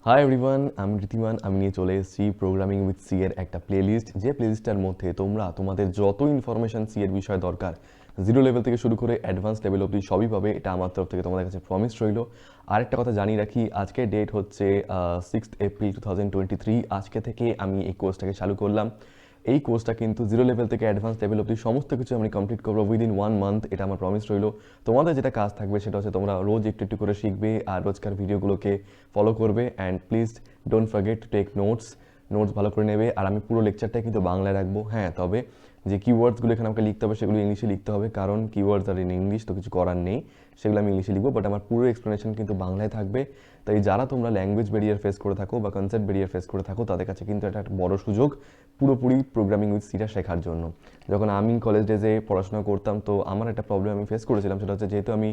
Hi everyone, আমি ঋতিমান। আমি নিয়ে চলে এসেছি প্রোগ্রামিং উইথ সি এর একটা প্লেলিস্ট, যে প্লেলিস্টটার মধ্যে তোমরা তোমাদের যত ইনফরমেশন সি এর বিষয়ে দরকার, জিরো লেভেল থেকে শুরু করে অ্যাডভান্স লেভেল অবধি সবই পাবে। এটা আমার তরফ থেকে তোমাদের কাছে প্রমিস রইল। আরেকটা কথা জানিয়ে রাখি, আজকের ডেট হচ্ছে 6 এপ্রিল 2023। আজকে থেকে আমি এই কোর্সটাকে চালু করলাম। এই কোর্সটা কিন্তু জিরো লেভেল থেকে অ্যাডভান্স লেভেল অবধি সমস্ত কিছু আমি কমপ্লিট করবো উইদিন 1 মান্থ। এটা আমার প্রমিস রইল। তোমাদের যেটা কাজ থাকবে সেটা হচ্ছে তোমরা রোজ একটু একটু করে শিখবে আর রোজকার ভিডিওগুলোকে ফলো করবে। And please don't forget to take notes. Notes ভালো করে নেবে। আর আমি পুরো লেকচারটা কিন্তু বাংলায় রাখবো। হ্যাঁ, তবে যে কিওয়ার্ডসগুলো এখানে আমাকে লিখতে হবে সেগুলো ইংলিশে লিখতে হবে, কারণ কিওয়ার্ডস আর ইন ইংলিশ, তো কিছু করার নেই। সেগুলো আমি ইংলিশে লিখবো, বাট আমার পুরো এক্সপ্লেনেশন কিন্তু বাংলায় থাকবে। তাই যারা তোমরা ল্যাঙ্গুয়েজ ব্যারিয়ার ফেস করে থাকো বা কনসেপ্ট ব্যারিয়ার ফেস করে থাকো, তাদের কাছে কিন্তু এটা একটা বড় সুযোগ পুরোপুরি প্রোগ্রামিং উইথ সিটা শেখার জন্য। যখন আমি কলেজ ডেজে পড়াশোনা করতাম, তো আমার একটা প্রবলেম আমি ফেস করেছিলাম। সেটা হচ্ছে, যেহেতু আমি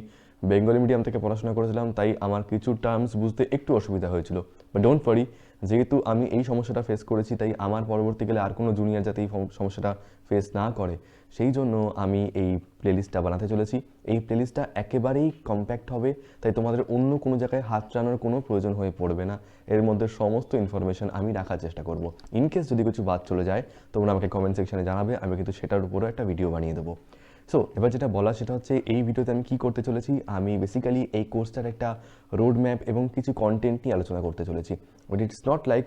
বেঙ্গলি মিডিয়াম থেকে পড়াশোনা করেছিলাম, তাই আমার কিছু টার্মস বুঝতে একটু অসুবিধা হয়েছিল। বাট ডোন্ট ওয়ারি, যেহেতু আমি এই সমস্যাটা ফেস করেছি, তাই আমার পরবর্তীকালে আর কোনো জুনিয়র যাতে এই সমস্যাটা ফেস না করে, সেই জন্য আমি এই প্লেলিস্টটা বানাতে চলেছি। এই প্লেলিস্টটা একেবারেই কম্প্যাক্ট হবে, তাই তোমাদের অন্য কোনো জায়গায় হাত টানানোর কোনো প্রয়োজন হয়ে পড়বে না। এর মধ্যে সমস্ত ইনফরমেশন আমি রাখার চেষ্টা করব। ইনকেস যদি কিছু বাদ চলে যায়, তোমরা আমাকে কমেন্ট সেকশনে জানাবে, আমি কিন্তু সেটার উপরও একটা ভিডিও বানিয়ে দেবো। সো এবার যেটা বলা সেটা হচ্ছে, এই ভিডিওতে আমি কী করতে চলেছি, আমি বেসিক্যালি এই কোর্সটার একটা রোড ম্যাপ এবং কিছু কন্টেন্ট নিয়ে আলোচনা করতে চলেছি। বাট ইটস নট লাইক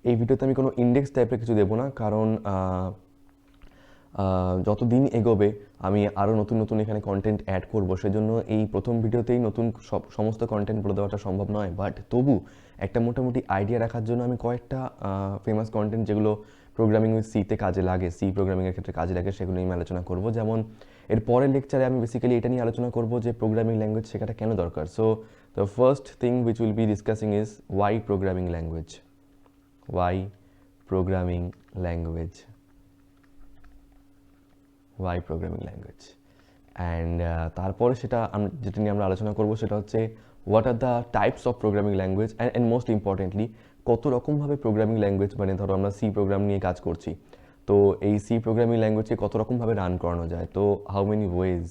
এই ভিডিওতে আমি কোনো ইন্ডেক্স টাইপের কিছু দেবো না, কারণ যত দিন এগোবে আমি আরও নতুন নতুন এখানে কন্টেন্ট অ্যাড করবো। সেজন্য এই প্রথম ভিডিওতেই নতুন সমস্ত কন্টেন্ট বলে দেওয়াটা সম্ভব নয়। বাট তবু একটা মোটামুটি আইডিয়া রাখার জন্য আমি কয়েকটা ফেমাস কন্টেন্ট, যেগুলো প্রোগ্রামিং উইথ সিতে কাজে লাগে, সি প্রোগ্রামিংয়ের ক্ষেত্রে কাজে লাগে, সেগুলো নিয়ে আমি আলোচনা করবো। যেমন এর পরের লেকচারে আমি বেসিক্যালি এটা নিয়ে আলোচনা করবো যে প্রোগ্রামিং ল্যাঙ্গুয়েজ শেখাটা কেন দরকার। So the first thing which will be discussing is why programming language. Why programming language why programming language and তারপরে যেটা নিয়ে আমরা আলোচনা করবো সেটা হচ্ছে what are the types of programming language and most importantly কত রকমভাবে প্রোগ্রামিং ল্যাঙ্গুয়েজ, মানে ধরো আমরা সি প্রোগ্রাম নিয়ে কাজ করছি, তো এই সি প্রোগ্রামিং ল্যাঙ্গুয়েজকে কত রকমভাবে রান করানো যায়। তো how many ways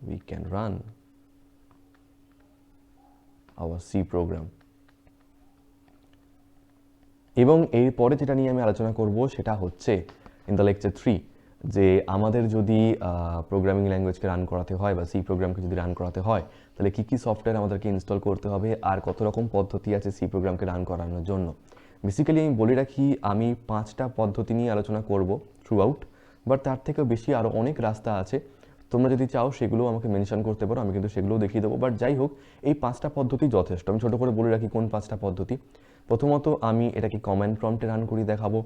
we can run our C program. এবং এরপরে যেটা নিয়ে আমি আলোচনা করব সেটা হচ্ছে ইন দ্য লেকচার 3, যে আমাদের যদি প্রোগ্রামিং ল্যাঙ্গুয়েজকে রান করাতে হয় বা সি প্রোগ্রামকে যদি রান করাতে হয়, তাহলে কী কী সফটওয়্যার আমাদেরকে ইনস্টল করতে হবে আর কত রকম পদ্ধতি আছে সি প্রোগ্রামকে রান করানোর জন্য। বেসিক্যালি আমি বলে রাখি, আমি 5টা পদ্ধতি নিয়ে আলোচনা করব থ্রু আউট, বাট তার থেকেও বেশি আরও অনেক রাস্তা আছে। তোমরা যদি চাও সেগুলো আমাকে মেনশন করতে পারো, আমি কিন্তু সেগুলোও দেখিয়ে দেবো। বাট যাই হোক, এই 5টা পদ্ধতি যথেষ্ট। আমি ছোটো করে বলে রাখি কোন 5টা পদ্ধতি। প্রথমত আমি এটাকে কমান্ড প্রম্পটে রান করিয়ে দেখাবো।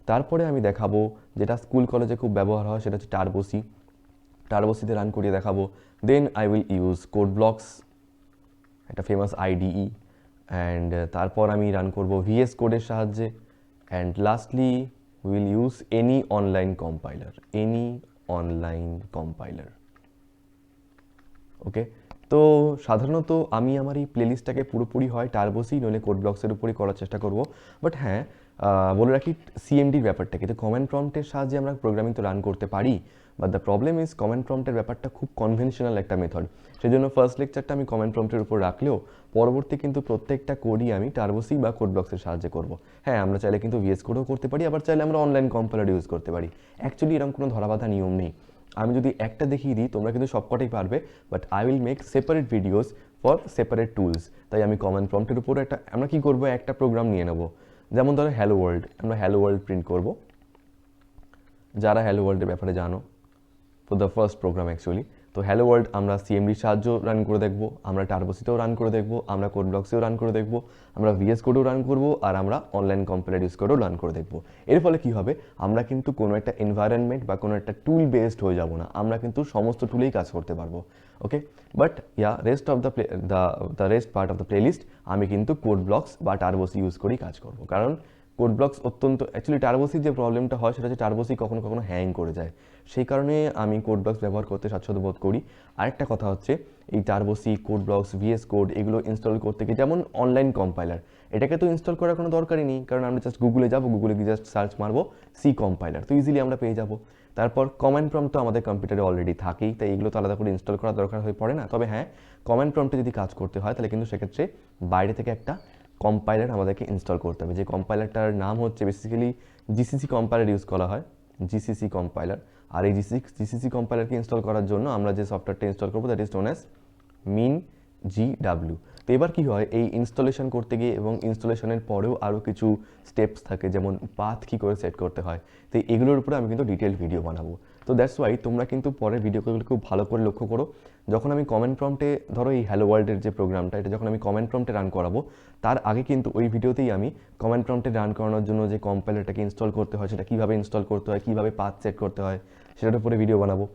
তারপরে আমি দেখাবো যেটা স্কুল কলেজে খুব ব্যবহার হয়, সেটা হচ্ছে টার্বোসি। টার্বোসিতে রান করিয়ে দেখাবো। Then I will use Code Blocks, একটা ফেমাস আইডিই। অ্যান্ড তারপর আমি রান করব ভিএস কোডের সাহায্যে। And lastly will use any online compiler. Okay, তো সাধারণত আমি আমার এই প্লেলিস্টটাকে পুরোপুরি হয় টার্বোসি নইলে কোড ব্লকসের উপরই করার চেষ্টা করব। বাট হ্যাঁ, বলে রাখি সিএমডির ব্যাপারটা, কিন্তু কমান্ড প্রম্পটের সাহায্যে আমরা প্রোগ্রামিং তো রান করতে পারি। But the problem is command প্রম্পটের ব্যাপারটা খুব কনভেনশনাল একটা মেথড। সেই জন্য ফার্স্ট লেকচারটা আমি কমান্ড প্রম্পটের উপর রাখলেও পরবর্তী কিন্তু প্রত্যেকটা কোডই আমি টার্বোসি বা কোড ব্লকসের সাহায্যে করব। হ্যাঁ, আমরা চাইলে কিন্তু ভিএস কোডও করতে পারি, আবার চাইলে আমরা অনলাইন কম্পাইলার ইউজ করতে পারি। অ্যাকচুয়ালি এরকম কোনো ধরাবাঁধা নিয়ম নেই। আমি যদি একটা দেখিয়ে দিই, তোমরা কিন্তু সবকটাই পারবে, but I will make separate videos for separate tools. তাই আমি কমান্ড প্রম্পটের উপর আমরা কী করবো, একটা প্রোগ্রাম নিয়ে নেবো। যেমন ধরো হ্যালো ওয়ার্ল্ড, আমরা হ্যালো ওয়ার্ল্ড প্রিন্ট করব। যারা হ্যালো ওয়ার্ল্ডের ব্যাপারে জানো, for the first program actually, তো হ্যালো ওয়ার্ল্ড আমরা সিএমডির সাহায্য রান করে দেখবো, আমরা টার্বোসিতেও রান করে দেখবো, আমরা কোড ব্লকসেও রান করে দেখবো, আমরা ভিএস কোডেও রান করবো, আর আমরা অনলাইন কম্পাইলার ইউজ করেও রান করে দেখবো। এর ফলে কী হবে, আমরা কিন্তু কোনো একটা এনভায়রনমেন্ট বা কোনো একটা টুল বেসড হয়ে যাব না, আমরা কিন্তু সমস্ত টুলেই কাজ করতে পারবো। Okay, but rest of the rest part of the playlist আমি কিন্তু কোড ব্লকস বা টার্বোসি ইউজ করেই কাজ করবো। কারণ কোড ব্লকস অ্যাকচুয়ালি টার্বোসির যে প্রবলেমটা হয় সেটা হচ্ছে টার্বোসি কখনো কখনো হ্যাং করে যায়, সেই কারণে আমি কোড ব্লকস ব্যবহার করতে স্বাচ্ছন্দ্য বোধ করি। আরেকটা কথা হচ্ছে, এই টার্বোসি, কোড ব্লকস, ভিএস কোড এগুলো ইনস্টল করতে গিয়ে, যেমন অনলাইন কম্পাইলার, এটাকে তো ইনস্টল করার কোনো দরকারই নেই, কারণ আমরা জাস্ট গুগলে যাবো, গুগলে গিয়ে জাস্ট সার্চ মারবো সি কম্পাইলার, তো ইজিলি আমরা পেয়ে যাবো। তারপর কমান্ড প্রম্পট তো আমাদের কম্পিউটারে অলরেডি থাকেই, তাই এগুলো তো আলাদা করে ইনস্টল করার দরকার হয়ে পড়ে না। তবে হ্যাঁ, কমান্ড প্রম্পটে যদি কাজ করতে হয় তাহলে কিন্তু সেক্ষেত্রে বাইরে থেকে একটা কম্পাইলার আমাদেরকে ইনস্টল করতে হবে, যে কম্পাইলারটার নাম হচ্ছে বেসিক্যালি জিসিসি কম্পাইলার ইউজ করা হয়, জিসিসি কম্পাইলার। আর এই জিসিসি কম্পাইলারকে ইনস্টল করার জন্য আমরা যে সফটওয়্যারটা ইনস্টল করবো that is known as MinGW। তো এবার কী হয়, এই ইনস্টলেশন করতে গিয়ে এবং ইনস্টলেশনের পরেও আরও কিছু স্টেপস থাকে, যেমন পাথ কী করে সেট করতে হয়, তো এগুলোর উপরে আমি কিন্তু ডিটেল ভিডিও বানাবো। তো দ্যাটস ওয়াই তোমরা কিন্তু পরের ভিডিওগুলো খুব ভালো করে লক্ষ্য করো। যখন আমি কমেন্ট প্রম্পটে ধরো এই হ্যালো ওয়ার্ল্ডের যে প্রোগ্রামটা, এটা যখন আমি কমেন্ট প্রম্পটে রান করাবো, তার আগে কিন্তু ওই ভিডিওতেই আমি কমেন্ট প্রম্পটে রান করানোর জন্য যে কম্পাইলারটাকে ইনস্টল করতে হয়, সেটা কীভাবে ইনস্টল করতে হয়, কীভাবে পাথ সেট করতে হয়, সেটার উপরে ভিডিও বানাবো।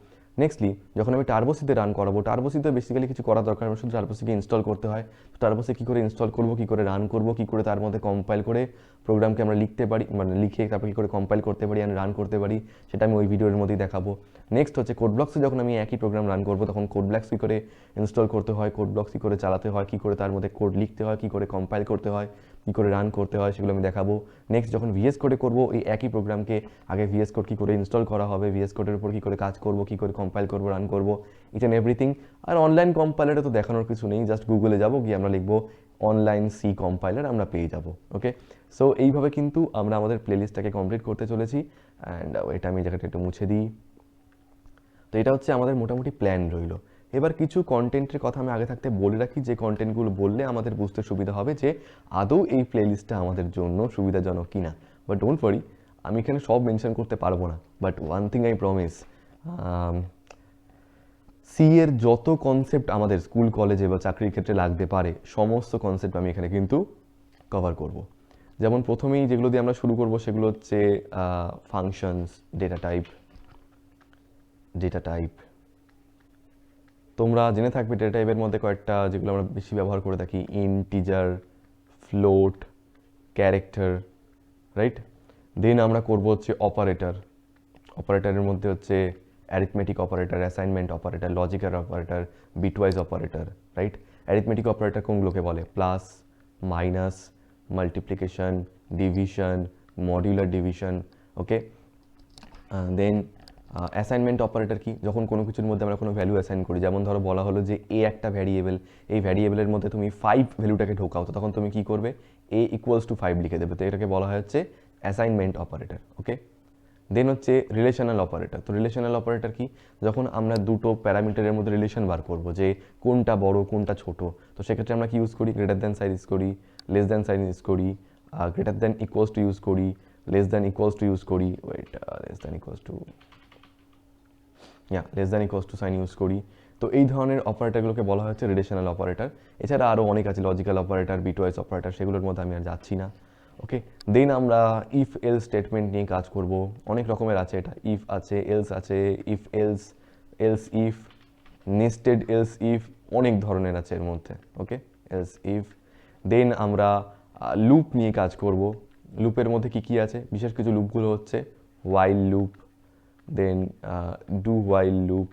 নেক্সটলি যখন আমি টার্বোসিতে রান করাবো, টার্বোসিতে বেসিক্যালি কিছু করার দরকার নেই, শুধু টার্বোসিকে ইনস্টল করতে হয়। টার্বোসি কী করে ইনস্টল করবো, কী করে রান করবো, কী করে তার মধ্যে কম্পাইল করে প্রোগ্রামকে আমরা লিখতে পারি, মানে লিখে তারপর কী করে কম্পাইল করতে পারি অ্যান্ড রান করতে পারি, সেটা আমি ওই ভিডিওর মধ্যেই দেখাবো। নেক্সট হচ্ছে কোডব্লক্সে যখন আমি একই প্রোগ্রাম রান করবো, তখন কোডব্লক্স কী করে ইনস্টল করতে হয়, কোডব্লক্স কী করে চালাতে হয়, কী করে তার মধ্যে কোড লিখতে হয়, কী করে কম্পাইল করতে হয়, কী করে রান করতে হয়, সেগুলো আমি দেখাবো। নেক্সট যখন ভিএস কোডে করবো, এই একই প্রোগ্রামকে আগে ভিএস কোড কী করে ইনস্টল করা হবে, ভিএস কোডের উপর কী করে কাজ করবো, কী করে কম্পাইল করবো, রান করবো, ইচ অ্যান্ড এভরিথিং। আর অনলাইন কম্পাইলারে তো দেখানোর কিছু নেই, জাস্ট গুগলে যাবো, গিয়ে আমরা লিখবো অনলাইন সি কম্পাইলার, আমরা পেয়ে যাবো। ওকে, সো এইভাবে কিন্তু আমরা আমাদের প্লেলিস্টটাকে কমপ্লিট করতে চলেছি। অ্যান্ড এটা আমি জায়গাটা একটু মুছে দিই। তো এটা হচ্ছে আমাদের মোটামুটি প্ল্যান রইল। এবার কিছু কন্টেন্টের কথা আমি আগে থাকতে বলে রাখি, যে কন্টেন্টগুলো বললে আমাদের বুঝতে সুবিধা হবে যে আদৌ এই প্লেলিস্টটা আমাদের জন্য সুবিধাজনক কিনা। বাট ডোন্ট ওয়ারি, আমি এখানে সব মেনশন করতে পারবো না, but one thing I promise, C এর যত কনসেপ্ট আমাদের স্কুল কলেজে বা চাকরির ক্ষেত্রে লাগতে পারে, সমস্ত কনসেপ্ট আমি এখানে কিন্তু কভার করব। যেমন প্রথমেই যেগুলো দিয়ে আমরা শুরু করব সেগুলো হচ্ছে ফাংশনস, ডেটা টাইপ। তোমরা জেনে থাকবে ডেটা টাইপের মধ্যে কয়েকটা যেগুলো আমরা বেশি ব্যবহার করে থাকি, integer, float, character, right. Then আমরা করব হচ্ছে অপারেটরের মধ্যে হচ্ছে arithmetic operator, assignment operator, logical operator, bitwise operator, right. Arithmetic operator কোনগুলোকে বলে? Plus, minus, multiplication, division, modular division. Okay, then assignment operator কি? যখন কোনো কিছুর মধ্যে আমরা কোনো ভ্যালু অ্যাসাইন করি, যেমন ধরো বলা হলো যে এ একটা ভ্যারিয়েবল, এই ভ্যারিয়েবলের মধ্যে তুমি 5 ভ্যালুটাকে ঢোকাও, তো তখন তুমি কি করবে? a = 5 লিখে দেবে, তো এটাকে বলা হয় হচ্ছে অ্যাসাইনমেন্ট অপারেটর। ওকে, দেন হচ্ছে রিলেশনাল অপারেটর। তো রিলেশনাল অপারেটর কি? যখন আমরা দুটো প্যারামিটারের মধ্যে রিলেশন বার করব, যে কোনটা বড় কোনটা ছোট, তো সেক্ষেত্রে আমরা কি ইউজ করি? গ্রেটার দ্যান সাইন ইউজ করি, লেস দ্যান সাইন ইউজ করি, greater than equals to use করি, less than equals to use করি, less than equals to sign use করি। তো এই ধরনের অপারেটরগুলোকে বলা হচ্ছে রিলেশনাল অপারেটর। এছাড়া আরও অনেক আছে, লজিক্যাল অপারেটর, বিটওয়াইজ অপারেটর, সেগুলোর মধ্যে আমি আর যাচ্ছি না। ওকে, দেন আমরা ইফ এলস স্টেটমেন্ট নিয়ে কাজ করব। অনেক রকমের আছে, এটা ইফ আছে, এলস আছে, if else, else if, nested else if, অনেক ধরনের আছে এর মধ্যে। ওকে, এলস ইফ। দেন আমরা লুপ নিয়ে কাজ করব। লুপের মধ্যে কি কি আছে? বিশেষ কিছু লুপগুলো হচ্ছে while loop, then do while loop,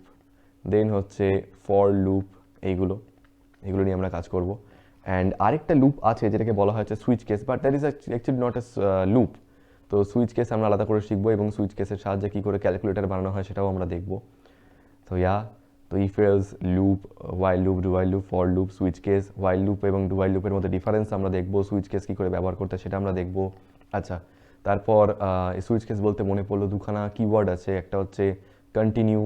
then হচ্ছে ফর লুপ, এগুলো নিয়ে আমরা কাজ করব। অ্যান্ড আরেকটা লুপ আছে যেটাকে বলা হচ্ছে switch case, but that is actually not a loop. তো সুইচ কেস আমরা আলাদা করে শিখবো, এবং সুইচ কেসের সাহায্যে কী করে ক্যালকুলেটর বানানো হয় সেটাও আমরা দেখবো। তো তো if else, loop, while loop, do while loop, for loop, switch case. While loop এবং ডু ওয়াইল লুপের মধ্যে ডিফারেন্স আমরা দেখবো, সুইচ কেস কী করে ব্যবহার করতে সেটা আমরা দেখবো। আচ্ছা, তারপর সুইচ কেস বলতে মনে পড়লো দুখানা কিওয়ার্ড আছে, একটা হচ্ছে কন্টিনিউ,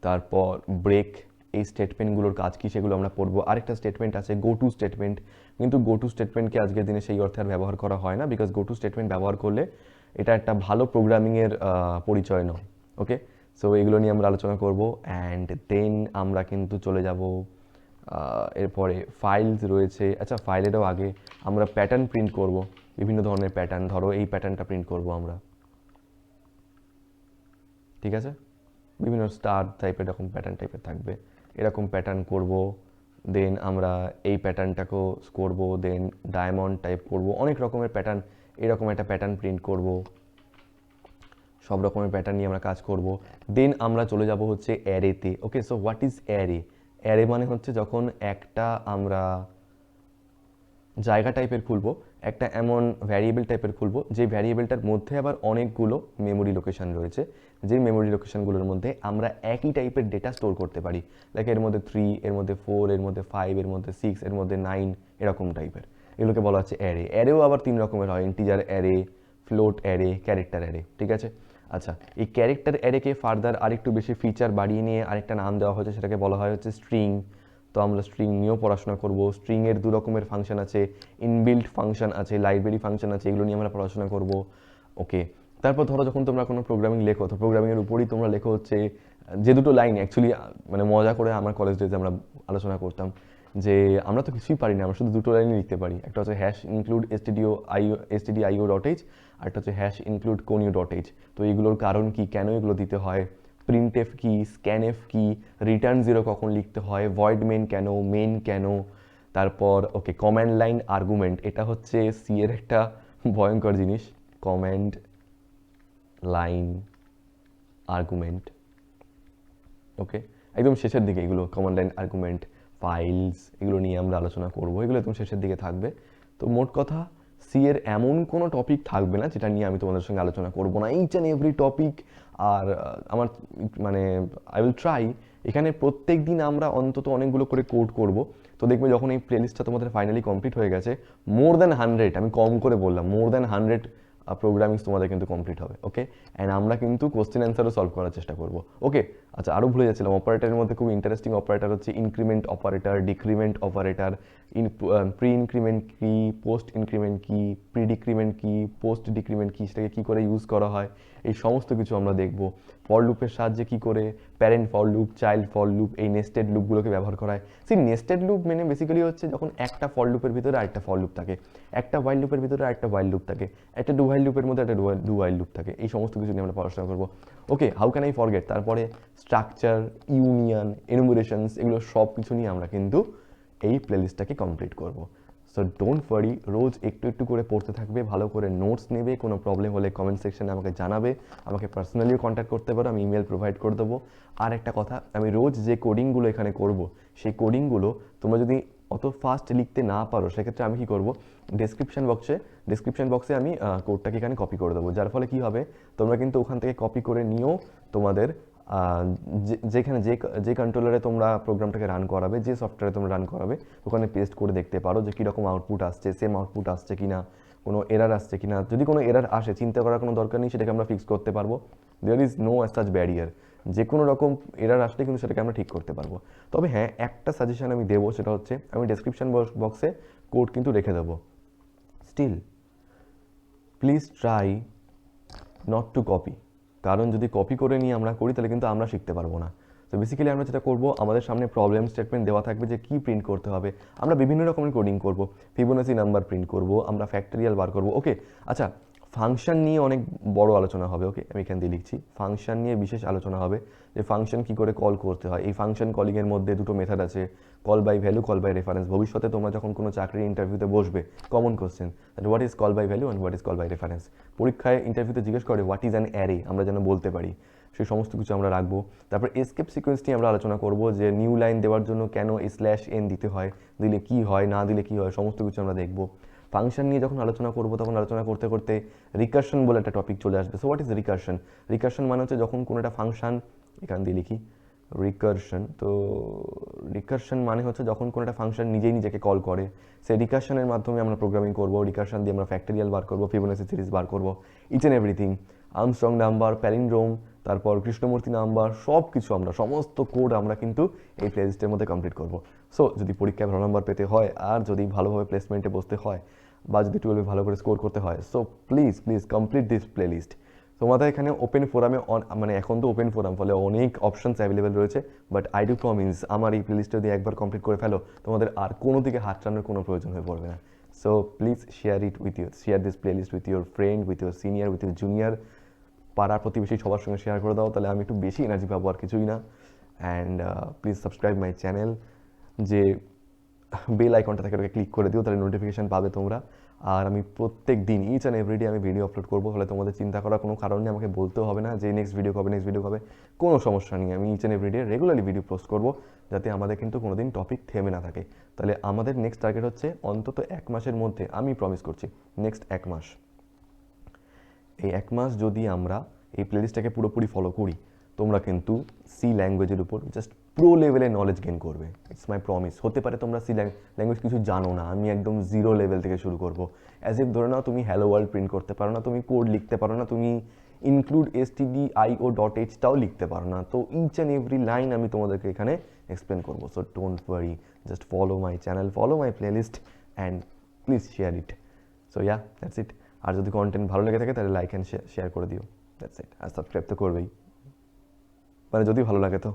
তারপর ব্রেক। এই স্টেটমেন্টগুলোর কাজ কী সেগুলো আমরা পড়বো। আরেকটা স্টেটমেন্ট আছে গো টু স্টেটমেন্ট, কিন্তু গো টু স্টেটমেন্টকে আজকের দিনে সেই অর্থে আর ব্যবহার করা হয় না, বিকজ গো টু স্টেটমেন্ট ব্যবহার করলে এটা একটা ভালো প্রোগ্রামিংয়ের পরিচয় নয়। ওকে, সো এগুলো নিয়ে আমরা আলোচনা করব। অ্যান্ড দেন আমরা কিন্তু চলে যাব এরপরে ফাইলস রয়েছে। আচ্ছা, ফাইলেরও আগে আমরা প্যাটার্ন প্রিন্ট করব, বিভিন্ন ধরনের প্যাটার্ন। ধরো এই প্যাটার্নটা প্রিন্ট করব আমরা, ঠিক আছে? বিভিন্ন স্টার টাইপের এরকম প্যাটার্ন টাইপের থাকবে, এরকম প্যাটার্ন করব। দেন আমরা এই প্যাটার্নটাকেও করব, দেন ডায়মন্ড টাইপ করব, অনেক রকমের প্যাটার্ন, এরকম একটা প্যাটার্ন প্রিন্ট করব। সব রকমের প্যাটার্ন নিয়ে আমরা কাজ করব। দেন আমরা চলে যাব হচ্ছে অ্যারেতে। Okay, so what is array? Array মানে হচ্ছে যখন একটা আমরা জায়গা টাইপের খুলবো, একটা এমন ভ্যারিয়েবল টাইপের খুলবো যে ভ্যারিয়েবলটার মধ্যে আবার অনেকগুলো মেমোরি লোকেশন রয়েছে, যে মেমোরি লোকেশনগুলোর মধ্যে আমরা একই টাইপের ডেটা স্টোর করতে পারি, লাইক এর মধ্যে 3, এর মধ্যে 4, এর মধ্যে 5, এর মধ্যে 6, এর মধ্যে 9, এরকম টাইপের, এগুলোকে বলা হচ্ছে অ্যারে। অ্যারেও আবার 3 রকমের হয়, integer array, float array, character array, ঠিক আছে। আচ্ছা, এই ক্যারেক্টার অ্যারেকে ফার্দার আরেকটু বেশি ফিচার বাড়িয়ে নিয়ে আরেকটা নাম দেওয়া হয়েছে, সেটাকে বলা হয় হচ্ছে স্ট্রিং। তো আমরা স্ট্রিং নিয়েও পড়াশোনা করব। স্ট্রিংয়ের 2 রকমের ফাংশন আছে, ইনবিল্ট ফাংশন আছে, লাইব্রেরি ফাংশন আছে, এগুলো নিয়ে আমরা পড়াশোনা করব। ওকে, তারপর ধরো যখন তোমরা কোনো প্রোগ্রামিং লেখো, তো প্রোগ্রামিংয়ের উপরই তোমরা লেখো হচ্ছে যে দুটো লাইন, অ্যাকচুয়ালি মানে মজা করে আমার কলেজ ডেজে আমরা আলোচনা করতাম যে আমরা তো কিছুই পারি না, আমরা শুধু দুটো লাইনই লিখতে পারি। একটা হচ্ছে hash include stdio dot H, আর একটা হচ্ছে hash include conio dot H. তো এইগুলোর কারণ কি, কেন এগুলো দিতে হয়, প্রিন্টএফ কি, স্ক্যানএফ কি, রিটার্ন 0 কখন লিখতে হয়, ভয়েড মেন কেন, মেন কেন, তারপর ওকে কমান্ড লাইন আর্গুমেন্ট, এটা হচ্ছে সি এর একটা ভয়ঙ্কর জিনিস, কমান্ড লাইন আর্গুমেন্ট। ওকে, একদম শেষের দিকে এগুলো কমান্ড লাইন আর্গুমেন্ট, ফাইলস, এগুলো নিয়ে আমরা আলোচনা করবো, এগুলো একদম শেষের দিকে থাকবে। তো মোট কথা, সি এর এমন কোনো টপিক থাকবে না যেটা নিয়ে আমি তোমাদের সঙ্গে আলোচনা করবো না, ইচ অ্যান্ড এভরি টপিক। আর আমার মানে আই উইল ট্রাই এখানে প্রত্যেক দিন আমরা অন্তত অনেকগুলো করে কোড করব। তো দেখবে যখন এই প্লেলিস্টটা তোমাদের ফাইনালি কমপ্লিট হয়ে গেছে, মোর দ্যান 100, আমি কম করে বললাম, মোর দ্যান 100 প্রোগ্রামিংস তোমাদের কিন্তু কমপ্লিট হবে। ওকে, অ্যান্ড আমরা কিন্তু কোশ্চেন অ্যান্সারও সলভ করার চেষ্টা করবো। ওকে, আচ্ছা, আরও ভুলে যাচ্ছিলাম, অপারেটারের মধ্যে খুব ইন্টারেস্টিং অপারেটার হচ্ছে increment operator, decrement operator, pre increment কি, পোস্ট ইনক্রিমেন্ট কি, প্রি ডিক্রিমেন্ট কি, পোস্ট ডিক্রিমেন্ট কি, সেটাকে কী করে ইউজ করা হয়, এই সমস্ত কিছু আমরা দেখব। ফর লুপের সাহায্যে কী করে parent for loop, child for loop, এই নেস্টেড লুপগুলোকে ব্যবহার করা হয়। সেই নেস্টেড লুপ মানে বেসিক্যালি হচ্ছে যখন একটা ফর লুপের ভিতরে আরেকটা ফর লুপ থাকে, একটা ওয়াইল লুপের ভিতরে আরেকটা ওয়াইল লুপ থাকে, একটা ডু ওয়াইল লুপের মধ্যে একটা ডু ওয়াইল লুপ থাকে, এই সমস্ত কিছু নিয়ে আমরা পড়াশোনা করবো। ওকে, হাউ ক্যান আই ফরগেট, তারপরে স্ট্রাকচার, ইউনিয়ন, এনুমারেশনস, এগুলো সব কিছু নিয়ে আমরা কিন্তু এই প্লেলিস্টটাকে কমপ্লিট করব। সো ডোন্ট ওয়ারি, রোজ একটু একটু করে পড়তে থাকবে, ভালো করে নোটস নেবে, কোনো প্রবলেম হলে কমেন্ট সেকশনে আমাকে জানাবে, আমাকে পার্সোনালিও কন্ট্যাক্ট করতে পারো, আমি ইমেল প্রোভাইড করে দেবো। আর একটা কথা, আমি রোজ যে কোডিংগুলো এখানে করব, সেই কোডিংগুলো তোমরা যদি অত ফাস্ট লিখতে না পারো, সেক্ষেত্রে আমি কী করবো, ডেসক্রিপশন বক্সে আমি কোডটাকে এখানে কপি করে দেবো, যার ফলে কী হবে, তোমরা কিন্তু ওখান থেকে কপি করে নিয়েও তোমাদের যেখানে যে কন্ট্রোলারে তোমরা প্রোগ্রামটাকে রান করাবে, যে সফটওয়্যারে তোমরা রান করাবে, ওখানে পেস্ট করে দেখতে পারো যে কীরকম আউটপুট আসছে, সেম আউটপুট আসছে কিনা, কোনো এরার আসছে কিনা। যদি কোনো এরার আসে, চিন্তা করার কোনো দরকার নেই, সেটাকে আমরা ফিক্স করতে পারবো। There is no as such barrier, যে কোনো রকম এরার আসলে কিন্তু সেটাকে আমরা ঠিক করতে পারবো। তবে হ্যাঁ, একটা সাজেশন আমি দেবো, সেটা হচ্ছে আমি ডেসক্রিপশন বক্সে কোড কিন্তু রেখে দেবো। Still please try not to copy, কারণ যদি কপি করে নিয়ে আমরা করি তাহলে কিন্তু আমরা শিখতে পারবো না। তো বেসিক্যালি আমরা যেটা করবো, আমাদের সামনে প্রবলেম স্টেটমেন্ট দেওয়া থাকবে যে কী প্রিন্ট করতে হবে, আমরা বিভিন্ন রকমের কোডিং করবো, ফিবোনাচি নাম্বার প্রিন্ট করবো, আমরা ফ্যাক্টরিয়াল বার করবো। ওকে, আচ্ছা, ফাংশন নিয়ে অনেক বড় আলোচনা হবে। ওকে, আমি এখান দিয়ে লিখছি, ফাংশন নিয়ে বিশেষ আলোচনা হবে, যে ফাংশন কী করে কল করতে হয়। এই ফাংশন কলিংয়ের মধ্যে দুটো মেথড আছে, call by value, call by reference. ভবিষ্যতে তোমরা যখন কোনো চাকরির ইন্টারভিউতে বসবে, common question, what is call by value and what is call by reference. পরীক্ষায় ইন্টারভিউতে জিজ্ঞেস করে হোয়াট ইজ অ্যান অ্যারে, আমরা যেন বলতে পারি, সেই সমস্ত কিছু আমরা রাখবো। তারপর এসকেপ সিকোয়েন্স নিয়ে আমরা আলোচনা করবো, যে নিউ লাইন দেওয়ার জন্য কেন /n দিতে হয়, দিলে কি হয়, না দিলে কি হয়, সমস্ত কিছু আমরা দেখবো। ফাংশন নিয়ে যখন আলোচনা করবো, তখন আলোচনা করতে করতে রিকারশন বলে একটা টপিক চলে আসবে। So what is recursion? Recursion মানে হচ্ছে যখন কোনো একটা ফাংশন, এখান দিয়ে লিখি রিকারশন, তো রিকারশন মানে হচ্ছে যখন কোনো একটা ফাংশন নিজেই নিজেকে কল করে, সেই রিকারশনের মাধ্যমে আমরা প্রোগ্রামিং করবো। রিকারশন দিয়ে আমরা ফ্যাক্টরিয়াল বার করবো, ফিবোনাচি সিরিজ বার করবো, each and everything, Armstrong number, palindrome, তারপর কৃষ্ণমূর্তি নাম্বার, সব কিছু আমরা, সমস্ত কোড আমরা কিন্তু এই প্লেলিস্টের মধ্যে কমপ্লিট করবো। সো যদি পরীক্ষায় ভালো নাম্বার পেতে হয়, আর যদি ভালোভাবে প্লেসমেন্টে বসতে হয়, বা যদি 12-এ ভালো করে স্কোর করতে হয়, so please complete this playlist. তোমাদের এখানে ওপেন ফোরামে, মানে এখন তো ওপেন ফোরাম, ফলে অনেক অপশনস অ্যাভেলেবেল রয়েছে, বাট আই ডু প্রমিস, আমার এই প্লেলিস্টটা যদি একবার কমপ্লিট করে ফেলো, তোমাদের আর কোনো দিকে হাত টানার কোনো প্রয়োজন হয়ে পড়বে না। So please share this playlist with your friend, with your senior, with your junior, পাড়া প্রতিবেশী সবার সঙ্গে শেয়ার করে দাও, তাহলে আমি একটু বেশি এনার্জি পাবো, আর কিছুই না। And please subscribe my channel, যে বেল আইকনটা থাকে ওটাকে ক্লিক করে দিও, তাহলে নোটিফিকেশান পাবে তোমরা। আর আমি প্রত্যেক দিন, ইচ অ্যান্ড এভরিডে আমি ভিডিও আপলোড করবো, ফলে তোমাদের চিন্তা করার কোনো কারণ নেই, আমাকে বলতেও হবে না যে নেক্সট ভিডিও কবে, কোনো সমস্যা নেই। আমি each and everyday regularly video post করবো, যাতে আমাদের কিন্তু কোনো দিন টপিক থেমে না থাকে। তাহলে আমাদের নেক্সট টার্গেট হচ্ছে অন্তত 1 মাসের মধ্যে, আমি প্রমিস করছি, নেক্সট 1 মাস, এই 1 মাস যদি আমরা এই প্লেলিস্টটাকে পুরোপুরি ফলো করি, তোমরা কিন্তু সি ল্যাঙ্গুয়েজের উপর জাস্ট প্রো লেভেলে নলেজ গেইন করবে। It's my promise. হতে পারে তোমরা সি ল্যাঙ্গুয়েজ কিছু জানো না, আমি একদম জিরো লেভেল থেকে শুরু করবো। অ্যাজ ইফ ধরে নাও তুমি হ্যালো ওয়ার্ল্ড প্রিন্ট করতে পারো না, তুমি কোড লিখতে পারো না, তুমি ইনক্লুড stdio.h-টাও লিখতে পারো না, তো ইচ অ্যান্ড এভরি লাইন আমি তোমাদেরকে এখানে এক্সপ্লেন করবো। So don't worry, just follow my channel, follow my playlist and please share it. So yeah, that's it. আর যদি কন্টেন্ট ভালো লেগে থাকে তাহলে লাইক অ্যান্ড শেয়ার করে দিও, দ্যাটস ইট। আর সাবস্ক্রাইব তো করবেই, মানে যদি ভালো লাগে তো।